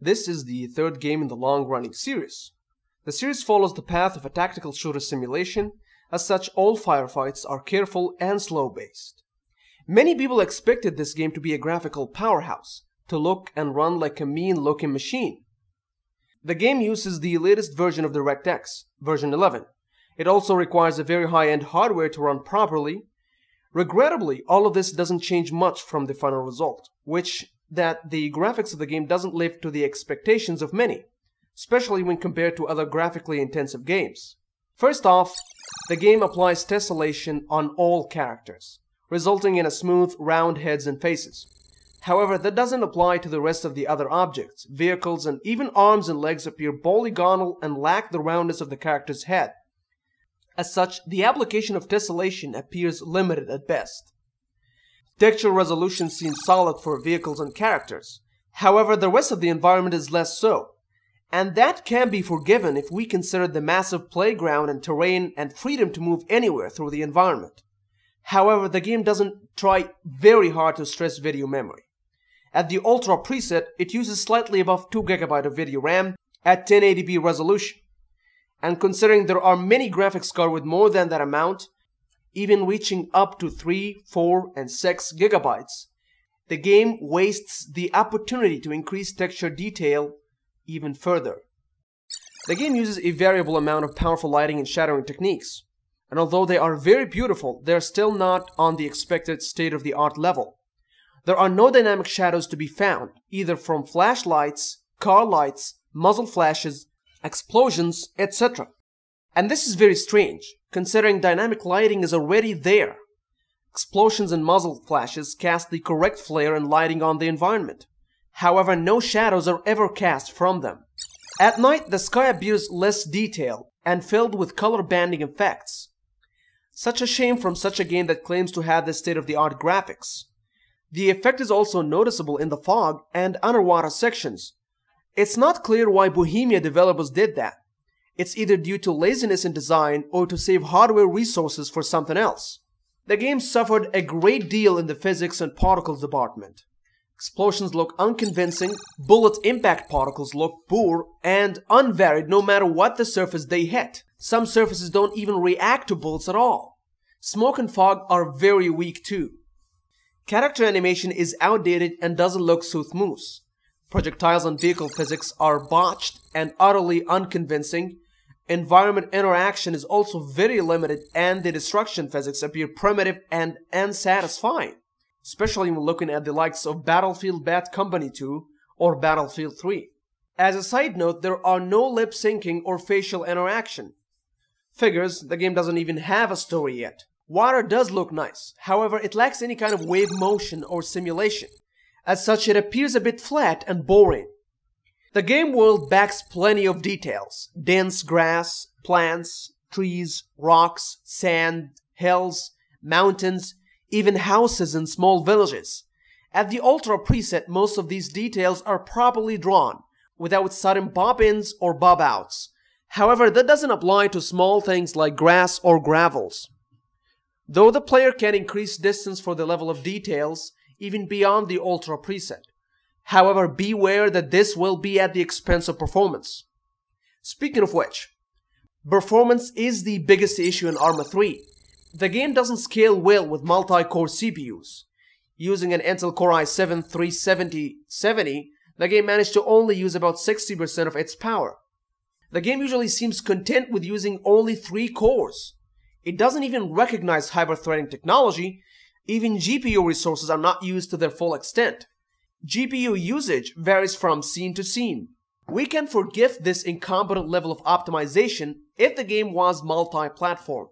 This is the third game in the long-running series. The series follows the path of a tactical shooter simulation. As such, all firefights are careful and slow-paced. Many people expected this game to be a graphical powerhouse, to look and run like a mean-looking machine. The game uses the latest version of DirectX, version 11. It also requires a very high-end hardware to run properly. Regrettably, all of this doesn't change much from the final result, which that the graphics of the game doesn't live to the expectations of many, especially when compared to other graphically intensive games. First off, the game applies tessellation on all characters, resulting in a smooth, round heads and faces. However, that doesn't apply to the rest of the other objects. Vehicles and even arms and legs appear polygonal and lack the roundness of the character's head. As such, the application of tessellation appears limited at best. Texture resolution seems solid for vehicles and characters. However, the rest of the environment is less so. And that can be forgiven if we consider the massive playground and terrain and freedom to move anywhere through the environment. However, the game doesn't try very hard to stress video memory. At the Ultra preset, it uses slightly above 2 GB of video RAM at 1080p resolution. And considering there are many graphics cards with more than that amount, even reaching up to 3, 4, and 6 GB, the game wastes the opportunity to increase texture detail even further. The game uses a variable amount of powerful lighting and shadowing techniques, and although they are very beautiful, they are still not on the expected state-of-the-art level. There are no dynamic shadows to be found, either from flashlights, car lights, muzzle flashes, explosions, etc. And this is very strange, considering dynamic lighting is already there. Explosions and muzzle flashes cast the correct flare and lighting on the environment. However, no shadows are ever cast from them. At night, the sky appears less detailed and filled with color banding effects. Such a shame from such a game that claims to have the state-of-the-art graphics. The effect is also noticeable in the fog and underwater sections. It's not clear why Bohemia developers did that. It's either due to laziness in design or to save hardware resources for something else. The game suffered a great deal in the physics and particles department. Explosions look unconvincing, bullet impact particles look poor and unvaried no matter what the surface they hit. Some surfaces don't even react to bullets at all. Smoke and fog are very weak too. Character animation is outdated and doesn't look smooth. Projectiles and vehicle physics are botched and utterly unconvincing. Environment interaction is also very limited and the destruction physics appear primitive and unsatisfying, especially when looking at the likes of Battlefield Bad Company 2 or Battlefield 3. As a side note, there are no lip syncing or facial interaction. Figures, the game doesn't even have a story yet. Water does look nice, however it lacks any kind of wave motion or simulation. As such, it appears a bit flat and boring. The game world backs plenty of details: dense grass, plants, trees, rocks, sand, hills, mountains, even houses and small villages. At the Ultra preset, most of these details are properly drawn, without sudden bob-ins or bob-outs. However, that doesn't apply to small things like grass or gravels. Though the player can increase distance for the level of details, even beyond the Ultra preset. However, beware that this will be at the expense of performance. Speaking of which, performance is the biggest issue in ARMA 3. The game doesn't scale well with multi-core CPUs. Using an Intel Core i7-3770, the game managed to only use about 60% of its power. The game usually seems content with using only 3 cores. It doesn't even recognize hyper-threading technology. Even GPU resources are not used to their full extent. GPU usage varies from scene to scene. We can forgive this incompetent level of optimization if the game was multi-platform.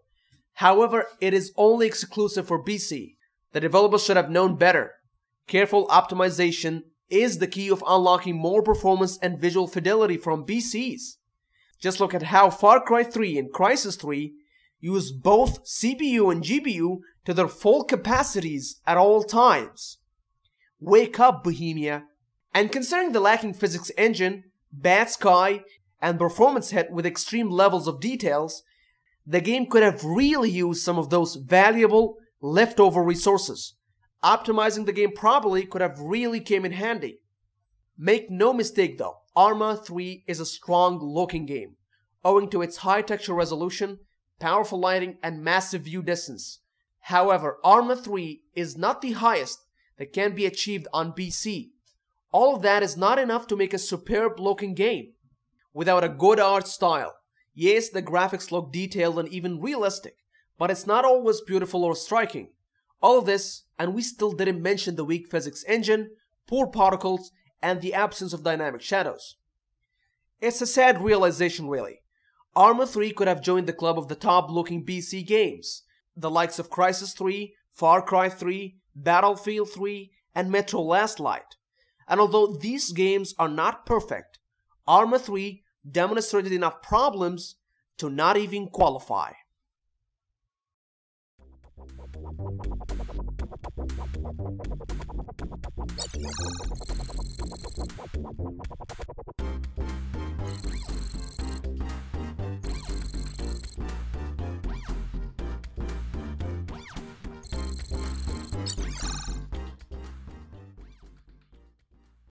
However, it is only exclusive for PC. The developers should have known better. Careful optimization is the key of unlocking more performance and visual fidelity from PCs. Just look at how Far Cry 3 and Crysis 3 use both CPU and GPU to their full capacities at all times. Wake up, Bohemia! And considering the lacking physics engine, bad sky, and performance hit with extreme levels of details, the game could have really used some of those valuable leftover resources. Optimizing the game properly could have really came in handy. Make no mistake though, ARMA 3 is a strong looking game, owing to its high texture resolution, powerful lighting, and massive view distance. However, ARMA 3 is not the highest that can be achieved on PC. All of that is not enough to make a superb looking game. Without a good art style, yes, the graphics look detailed and even realistic, but it's not always beautiful or striking. All of this, and we still didn't mention the weak physics engine, poor particles, and the absence of dynamic shadows. It's a sad realization really. ARMA 3 could have joined the club of the top looking PC games, the likes of Crysis 3, Far Cry 3, Battlefield 3, and Metro Last Light. And although these games are not perfect, ARMA 3 demonstrated enough problems to not even qualify.